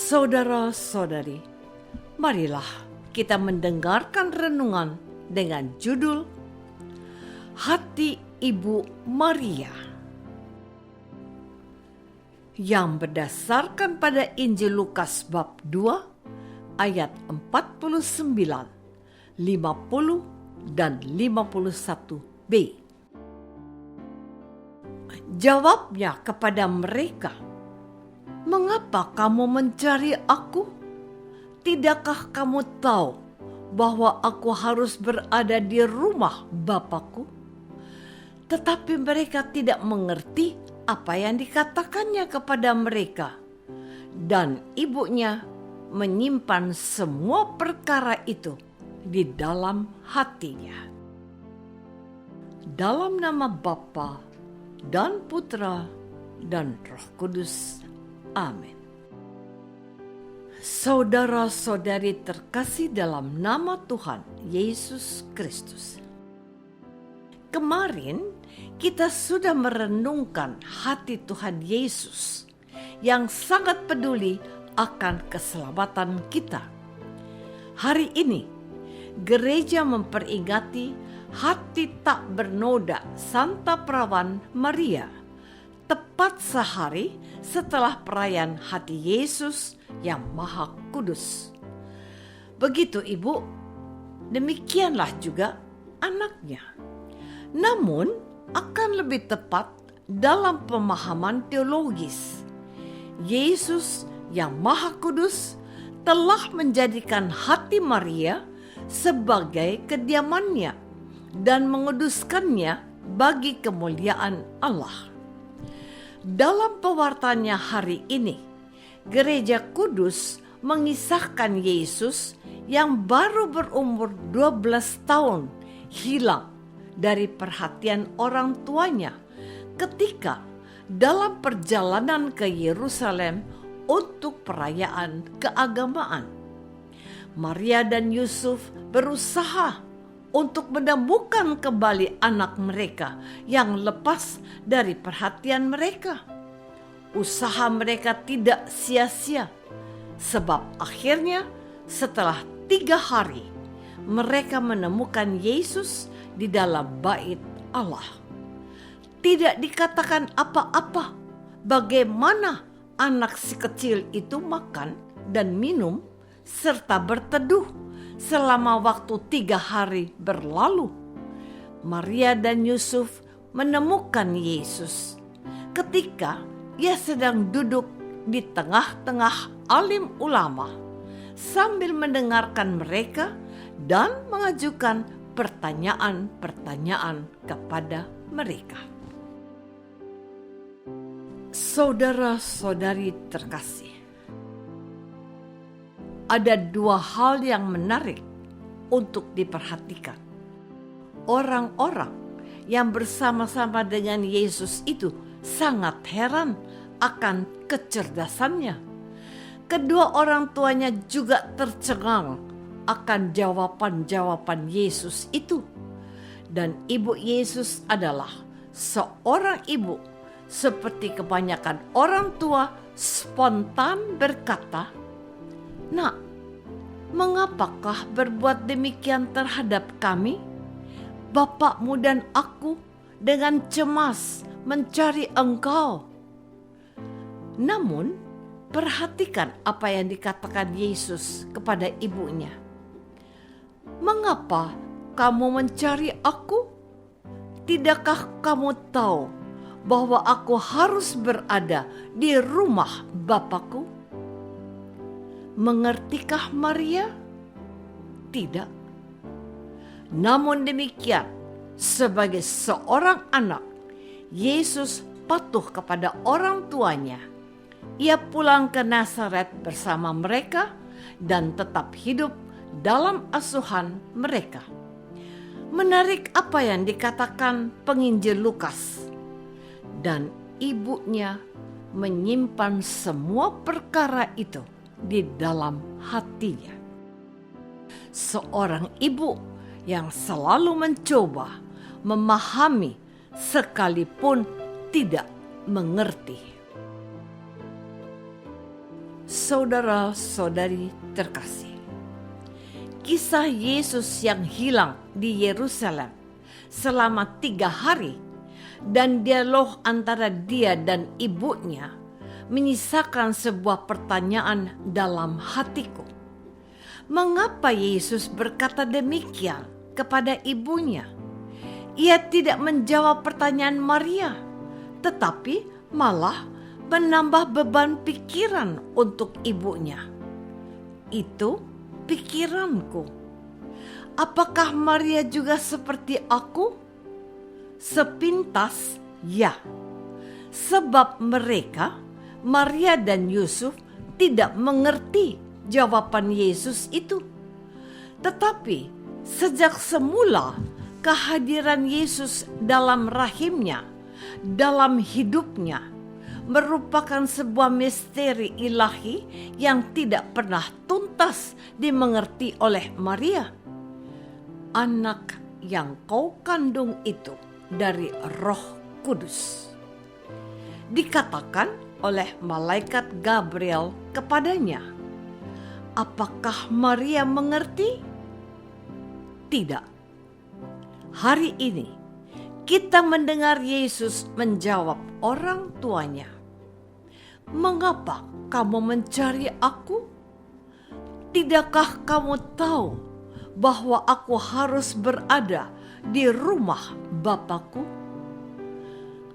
Saudara-saudari, marilah kita mendengarkan renungan dengan judul Hati Ibu Maria yang berdasarkan pada Injil Lukas bab 2 ayat 49, 50 dan 51b. Jawabnya kepada mereka, "Mengapa kamu mencari aku? Tidakkah kamu tahu bahwa aku harus berada di rumah Bapakku?" Tetapi mereka tidak mengerti apa yang dikatakannya kepada mereka. Dan ibunya menyimpan semua perkara itu di dalam hatinya. Dalam nama Bapa dan Putra dan Roh Kudus. Amin. Saudara-saudari terkasih dalam nama Tuhan Yesus Kristus. Kemarin kita sudah merenungkan hati Tuhan Yesus yang sangat peduli akan keselamatan kita. Hari ini gereja memperingati hati tak bernoda Santa Perawan Maria, tepat sehari setelah perayaan hati Yesus yang Maha Kudus. Begitu Ibu, demikianlah juga anaknya. Namun akan lebih tepat dalam pemahaman teologis, Yesus yang Maha Kudus telah menjadikan hati Maria sebagai kediamannya dan menguduskannya bagi kemuliaan Allah. Dalam pewartaannya hari ini, Gereja Kudus mengisahkan Yesus yang baru berumur 12 tahun hilang dari perhatian orang tuanya ketika dalam perjalanan ke Yerusalem untuk perayaan keagamaan. Maria dan Yusuf berusaha untuk menemukan kembali anak mereka yang lepas dari perhatian mereka. Usaha mereka tidak sia-sia, sebab akhirnya setelah 3 hari mereka menemukan Yesus di dalam bait Allah. Tidak dikatakan apa-apa bagaimana anak si kecil itu makan dan minum serta berteduh selama waktu 3 hari berlalu. Maria dan Yusuf menemukan Yesus ketika ia sedang duduk di tengah-tengah alim ulama sambil mendengarkan mereka dan mengajukan pertanyaan-pertanyaan kepada mereka. Saudara-saudari terkasih, ada 2 hal yang menarik untuk diperhatikan. Orang-orang yang bersama-sama dengan Yesus itu sangat heran akan kecerdasannya. Kedua orang tuanya juga tercengang akan jawaban-jawaban Yesus itu. Dan ibu Yesus adalah seorang ibu seperti kebanyakan orang tua spontan berkata, "Nak, mengapakah berbuat demikian terhadap kami? Bapakmu dan aku dengan cemas mencari Engkau." Namun, perhatikan apa yang dikatakan Yesus kepada ibunya. "Mengapa kamu mencari aku? Tidakkah kamu tahu bahwa aku harus berada di rumah Bapakku?" Mengertikah Maria? Tidak. Namun demikian, sebagai seorang anak, Yesus patuh kepada orang tuanya. Ia pulang ke Nazaret bersama mereka dan tetap hidup dalam asuhan mereka. Menarik apa yang dikatakan penginjil Lukas. Dan ibunya menyimpan semua perkara itu di dalam hatinya. Seorang ibu yang selalu mencoba memahami sekalipun tidak mengerti. Saudara-saudari terkasih, kisah Yesus yang hilang di Yerusalem selama 3 hari dan dialog antara dia dan ibunya menyisakan sebuah pertanyaan dalam hatiku. Mengapa Yesus berkata demikian kepada ibunya? Ia tidak menjawab pertanyaan Maria, tetapi malah menambah beban pikiran untuk ibunya. Itu pikiranku. Apakah Maria juga seperti aku? Sepintas ya, sebab mereka, Maria dan Yusuf, tidak mengerti jawaban Yesus itu. Tetapi sejak semula kehadiran Yesus dalam rahimnya, dalam hidupnya, merupakan sebuah misteri ilahi yang tidak pernah tuntas dimengerti oleh Maria. Anak yang kau kandung itu dari Roh Kudus. Dikatakan oleh malaikat Gabriel kepadanya. Apakah Maria mengerti? Tidak. Hari ini kita mendengar Yesus menjawab orang tuanya. Mengapa kamu mencari aku? Tidakkah kamu tahu bahwa aku harus berada di rumah Bapakku?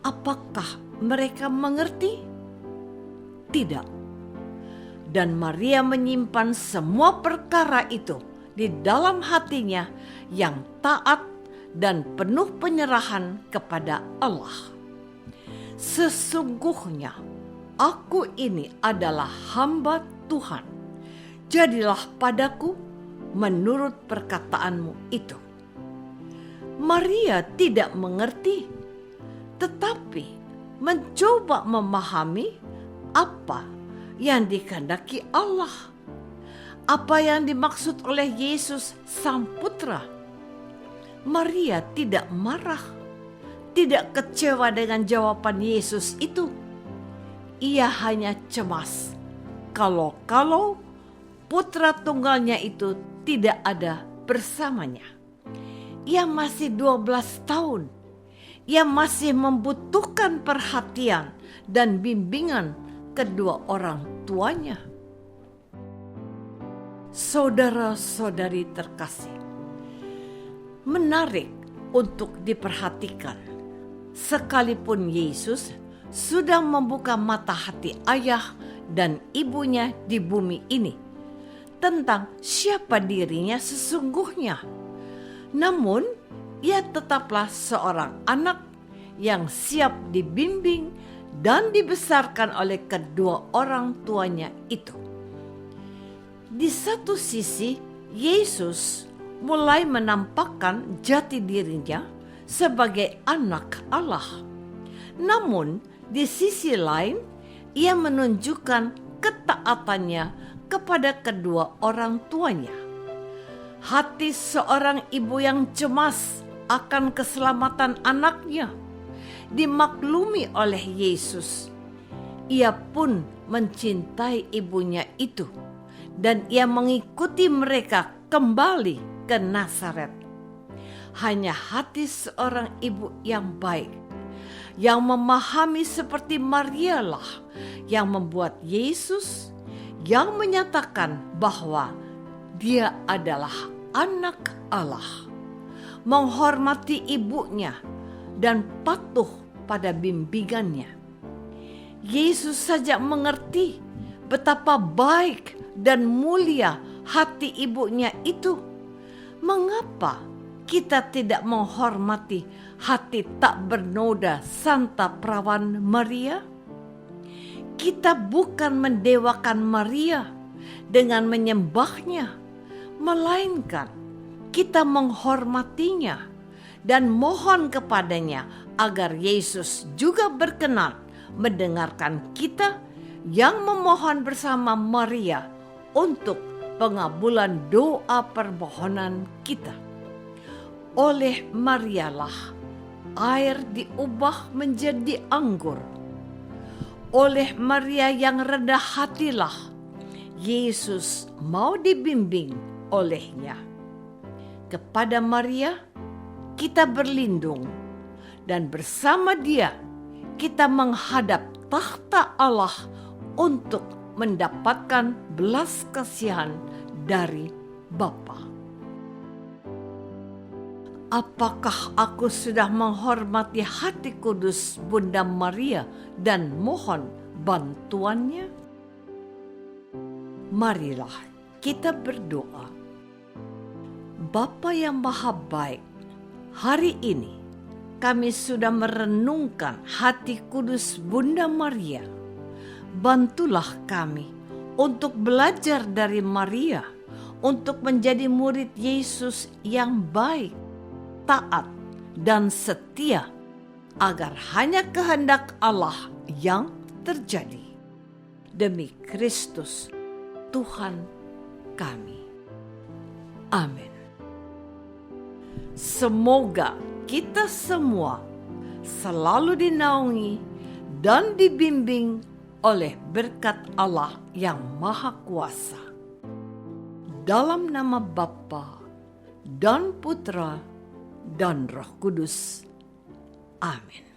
Apakah mereka mengerti? Tidak. Dan Maria menyimpan semua perkara itu di dalam hatinya yang taat dan penuh penyerahan kepada Allah. Sesungguhnya aku ini adalah hamba Tuhan. Jadilah padaku menurut perkataanmu itu. Maria tidak mengerti, tetapi mencoba memahami apa yang dikehendaki Allah. Apa yang dimaksud oleh Yesus Sang Putra. Maria tidak marah, tidak kecewa dengan jawaban Yesus itu. Ia hanya cemas kalau putra tunggalnya itu tidak ada bersamanya. Ia masih 12 tahun. Ia masih membutuhkan perhatian dan bimbingan kedua orang tuanya. Saudara-saudari terkasih, menarik untuk diperhatikan. Sekalipun Yesus sudah membuka mata hati ayah dan ibunya di bumi ini tentang siapa dirinya sesungguhnya. Namun, ia tetaplah seorang anak yang siap dibimbing dan dibesarkan oleh kedua orang tuanya itu. Di satu sisi, Yesus mulai menampakkan jati dirinya sebagai anak Allah. Namun, di sisi lain, ia menunjukkan ketaatannya kepada kedua orang tuanya. Hati seorang ibu yang cemas akan keselamatan anaknya dimaklumi oleh Yesus. Ia pun mencintai ibunya itu, dan ia mengikuti mereka kembali ke Nazaret. Hanya hati seorang ibu yang baik, yang memahami seperti Maria lah yang membuat Yesus yang menyatakan bahwa dia adalah anak Allah, menghormati ibunya dan patuh pada bimbingannya. Yesus saja mengerti betapa baik dan mulia hati ibunya itu. Mengapa kita tidak menghormati hati tak bernoda Santa Perawan Maria? Kita bukan mendewakan Maria dengan menyembahnya, melainkan kita menghormatinya dan mohon kepadanya agar Yesus juga berkenan mendengarkan kita yang memohon bersama Maria untuk pengabulan doa permohonan kita. Oleh Marialah air diubah menjadi anggur. Oleh Maria yang rendah hatilah Yesus mau dibimbing olehnya. Kepada Maria kita berlindung, dan bersama Dia kita menghadap tahta Allah untuk mendapatkan belas kasihan dari Bapa. Apakah aku sudah menghormati hati kudus Bunda Maria dan mohon bantuannya? Marilah kita berdoa. Bapa yang Maha Baik, hari ini kami sudah merenungkan hati kudus Bunda Maria. Bantulah kami untuk belajar dari Maria, untuk menjadi murid Yesus yang baik, taat, dan setia, agar hanya kehendak Allah yang terjadi. Demi Kristus, Tuhan kami. Amin. Semoga kita semua selalu dinaungi dan dibimbing oleh berkat Allah yang Maha Kuasa. Dalam nama Bapa dan Putra dan Roh Kudus. Amin.